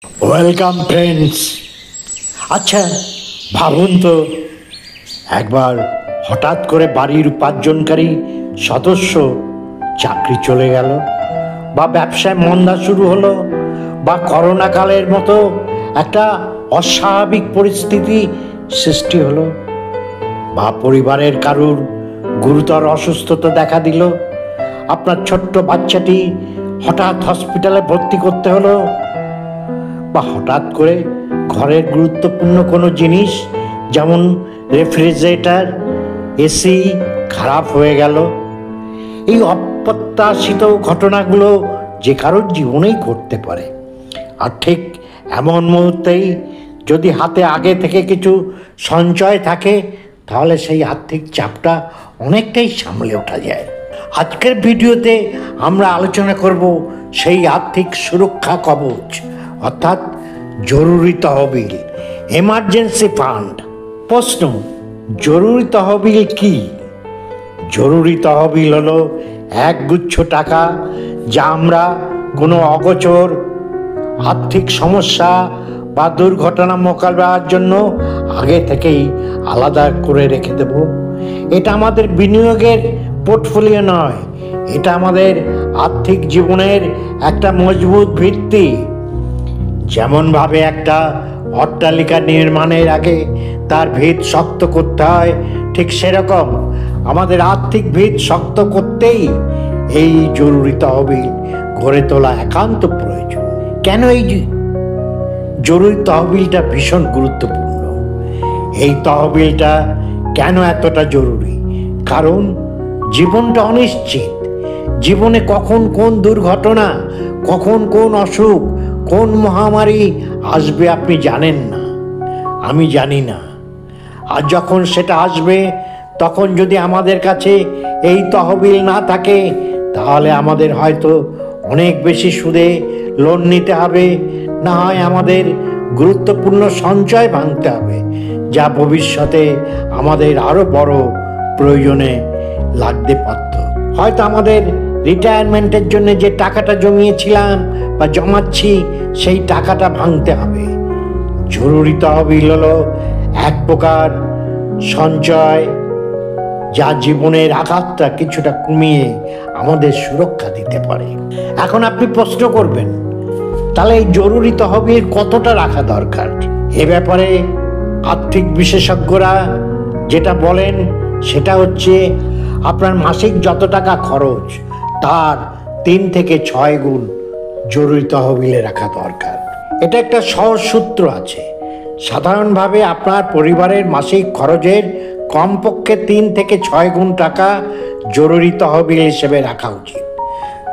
Welcome friends. আচ্ছা ভাবুন তো, একবার হঠাৎ করে বাড়ির উপার্জনকারী সদস্য চাকরি চলে গেল, বা ব্যবসায় মন্দা শুরু হলো, বা করোনা কালের মতো একটা অস্বাভাবিক পরিস্থিতি সৃষ্টি হলো, বা পরিবারের কারুর গুরুতর অসুস্থতা দেখা দিল, আপনার ছোট্ট বাচ্চাটি হঠাৎ হসপিটালে ভর্তি করতে হলো, বা হঠাৎ করে ঘরের গুরুত্বপূর্ণ কোনো জিনিস যেমন রেফ্রিজারেটর, এসি খারাপ হয়ে গেল। এই অপ্রত্যাশিত ঘটনাগুলো যে কারোর জীবনেই ঘটতে পারে। আর ঠিক এমন মুহূর্তেই যদি হাতে আগে থেকে কিছু সঞ্চয় থাকে, তাহলে সেই আর্থিক চাপটা অনেকটাই সামলে ওঠা যায়। আজকের ভিডিওতে আমরা আলোচনা করব সেই আর্থিক সুরক্ষা কবচ, অর্থাৎ জরুরি তহবিল, এমার্জেন্সি ফান্ড। প্রশ্ন, জরুরি তহবিল কি? জরুরি তহবিল হলো একগুচ্ছ টাকা যা আমরা কোনো অগোচর আর্থিক সমস্যা বা দুর্ঘটনা মোকাবেলার জন্য আগে থেকেই আলাদা করে রেখে দেব। এটা আমাদের বিনিয়োগের পোর্টফোলিও নয়, এটা আমাদের আর্থিক জীবনের একটা মজবুত ভিত্তি। যেমনভাবে একটা অট্টালিকা নির্মাণের আগে তার ভিত শক্ত করতে হয়, ঠিক সেরকম আমাদের আর্থিক ভিত শক্ত করতেই এই জরুরি তহবিল গড়ে তোলা একান্ত প্রয়োজন। কেন এই জরুরি তহবিলটা ভীষণ গুরুত্বপূর্ণ? এই তহবিলটা কেন এতটা জরুরি? কারণ জীবনটা অনিশ্চিত। জীবনে কখন কোন দুর্ঘটনা, কখন কোন অসুখ, কোন মহামারী আসবে আপনি জানেন না, আমি জানি না। আর যখন সেটা আসবে, তখন যদি আমাদের কাছে এই তহবিল না থাকে, তাহলে আমাদের হয়তো অনেক বেশি সুদে লোন নিতে হবে, না হয় আমাদের গুরুত্বপূর্ণ সঞ্চয় ভাঙতে হবে, যা ভবিষ্যতে আমাদের আরো বড় প্রয়োজনে লাগতে পারত। হয়তো আমাদের রিটায়ারমেন্টের জন্য যে টাকাটা জমিয়েছিলাম বা জমাচ্ছি, সেই টাকাটা ভাঙতে হবে। জরুরি তহবিল হলো এক প্রকার সঞ্চয় যা জীবনের আঘাতটা কিছুটা কমিয়ে আমাদের সুরক্ষা দিতে পারে। এখন আপনি প্রশ্ন করবেন, তাহলে এই জরুরি তহবিল কতটা রাখা দরকার? এ ব্যাপারে আর্থিক বিশেষজ্ঞরা যেটা বলেন সেটা হচ্ছে, আপনার মাসিক যত টাকা খরচ তার 3 থেকে 6 গুণ জরুরি তহবিলে রাখা দরকার। এটা একটা সহজ সূত্র আছে। সাধারণভাবে আপনার পরিবারের মাসিক খরচের কমপক্ষে 3 থেকে 6 গুণ টাকা জরুরি তহবিল হিসেবে রাখা উচিত।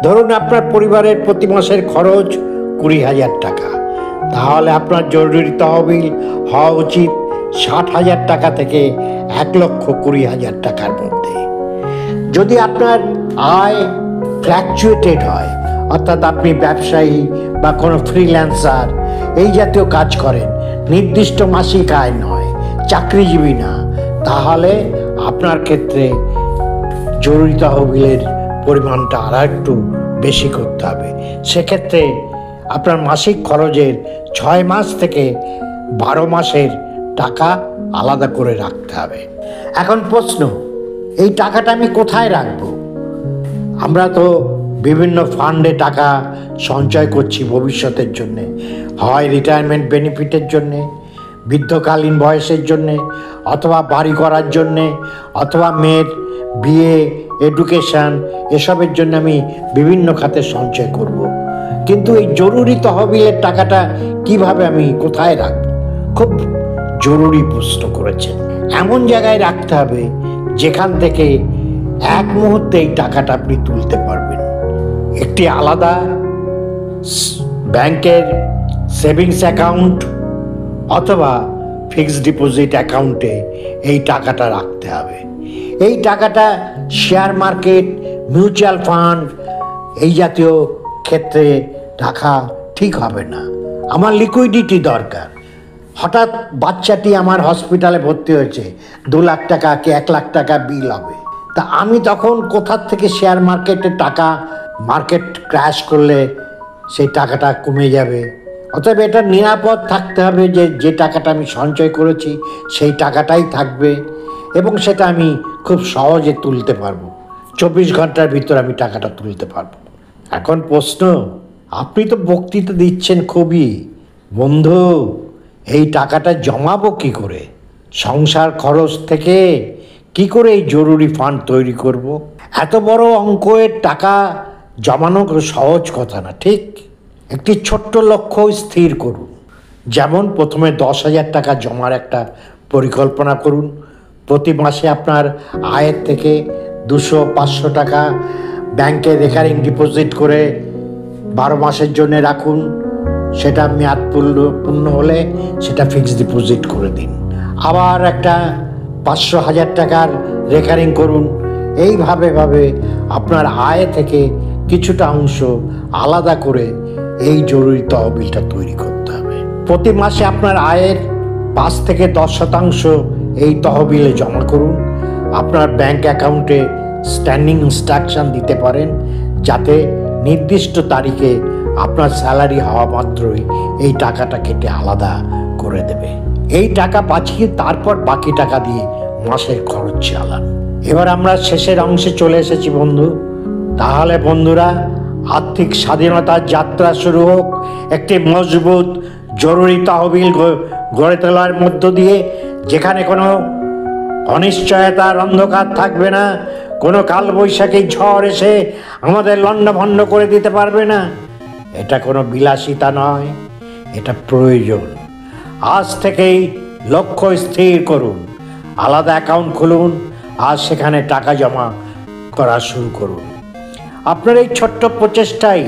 ধরুন আপনার পরিবারের প্রতি মাসের খরচ 20,000 টাকা, তাহলে আপনার জরুরি তহবিল হওয়া উচিত 60,000 টাকা থেকে 1,20,000 টাকার মধ্যে। যদি আপনার আয় ফ্ল্যাকচুয়েটেড হয়, অর্থাৎ আপনি ব্যবসায়ী বা কোনো ফ্রিল্যান্সার এই জাতীয় কাজ করেন, নির্দিষ্ট মাসিক আয় নয়, চাকরিজীবী না, তাহলে আপনার ক্ষেত্রে জরুরি তহবিলের পরিমাণটা আর একটু বেশি করতে হবে। সেক্ষেত্রে আপনার মাসিক খরচের 6 মাস থেকে 12 মাসের টাকা আলাদা করে রাখতে হবে। এখন প্রশ্ন, এই টাকাটা আমি কোথায় রাখবো? আমরা তো বিভিন্ন ফান্ডে টাকা সঞ্চয় করছি ভবিষ্যতের জন্যে, হয় রিটায়ারমেন্ট বেনিফিটের জন্যে, বৃদ্ধকালীন বয়সের জন্যে, অথবা বাড়ি করার জন্যে, অথবা মেয়ের বিয়ে, এডুকেশন, এসবের জন্য আমি বিভিন্ন খাতে সঞ্চয় করব। কিন্তু এই জরুরি তহবিলের টাকাটা কিভাবে আমি কোথায় রাখবো? খুব জরুরি প্রশ্ন করেছেন। এমন জায়গায় রাখতে হবে যেখান থেকে এক মুহূর্তে এই টাকাটা আপনি তুলতে পারবেন। একটি আলাদা ব্যাংকের সেভিংস অ্যাকাউন্ট অথবা ফিক্সড ডিপোজিট অ্যাকাউন্টে এই টাকাটা রাখতে হবে। এই টাকাটা শেয়ার মার্কেট, মিউচুয়াল ফান্ড এই জাতীয় ক্ষেত্রে রাখা ঠিক হবে না। আমার লিকুইডিটি দরকার। হঠাৎ বাচ্চাটি আমার হসপিটালে ভর্তি হয়েছে, 2 লাখ টাকা কি 1 লাখ টাকা বিল হবে, তা আমি তখন কোথার থেকে শেয়ার মার্কেটের টাকা, মার্কেট ক্র্যাশ করলে সেই টাকাটা কমে যাবে, অতএব এটা নিরাপদ থাকতে হবে যে যে টাকাটা আমি সঞ্চয় করেছি সেই টাকাটাই থাকবে এবং সেটা আমি খুব সহজে তুলতে পারবো। 24 ঘন্টার ভিতর আমি টাকাটা তুলতে পারবো। এখন প্রশ্ন, আপনি তো বক্তৃতা দিচ্ছেন খুবই, বন্ধু এই টাকাটা জমাবো কি করে? সংসার খরচ থেকে কি করে এই জরুরি ফান্ড তৈরি করব? এত বড় অঙ্কের টাকা জমানো সহজ কথা না, ঠিক? একটি ছোট্ট লক্ষ্য স্থির করুন। যেমন প্রথমে 10,000 টাকা জমার একটা পরিকল্পনা করুন। প্রতি মাসে আপনার আয়ের থেকে 200-500 টাকা ব্যাংকে রেকারিং ডিপোজিট করে 12 মাসের জন্য রাখুন। সেটা মেয়াদ পূর্ণ হলে সেটা ফিক্সড ডিপোজিট করে দিন। আবার একটা 500-1000 টাকার রেকারিং করুন। এইভাবে আপনার আয় থেকে কিছুটা অংশ আলাদা করে এই জরুরি তহবিলটা তৈরি করতে হবে। প্রতি মাসে আপনার আয়ের 5-10% এই তহবিলে জমা করুন। আপনার ব্যাংক অ্যাকাউন্টে স্ট্যান্ডিং ইনস্ট্রাকশন দিতে পারেন যাতে নির্দিষ্ট তারিখে আপনার স্যালারি হওয়া মাত্রই এই টাকাটা কেটে আলাদা করে দেবে। এই টাকা বাঁচিয়ে তারপর বাকি টাকা দিয়ে মাসের খরচ চালান। এবার আমরা শেষের অংশে চলে এসেছি বন্ধু। তাহলে বন্ধুরা, আর্থিক স্বাধীনতার যাত্রা শুরু হোক একটি মজবুত জরুরি তহবিল গড়ে তোলার মধ্য দিয়ে, যেখানে কোনো অনিশ্চয়তার অন্ধকার থাকবে না, কোনো কালবৈশাখী ঝড় এসে আমাদের লণ্ডভণ্ড করে দিতে পারবে না। এটা কোনো বিলাসিতা নয়, এটা প্রয়োজন। আজ থেকেই লক্ষ্য স্থির করুন, আলাদা অ্যাকাউন্ট খুলুন আর সেখানে টাকা জমা করা শুরু করুন। আপনার এই ছোট্ট প্রচেষ্টাই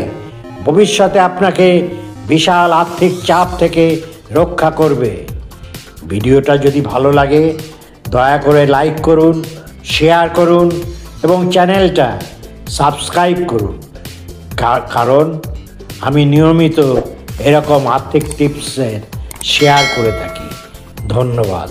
ভবিষ্যতে আপনাকে বিশাল আর্থিক চাপ থেকে রক্ষা করবে। ভিডিওটা যদি ভালো লাগে দয়া করে লাইক করুন, শেয়ার করুন এবং চ্যানেলটা সাবস্ক্রাইব করুন, কারণ আমি নিয়মিত এরকম আর্থিক টিপসের শেয়ার করে থাকি। ধন্যবাদ।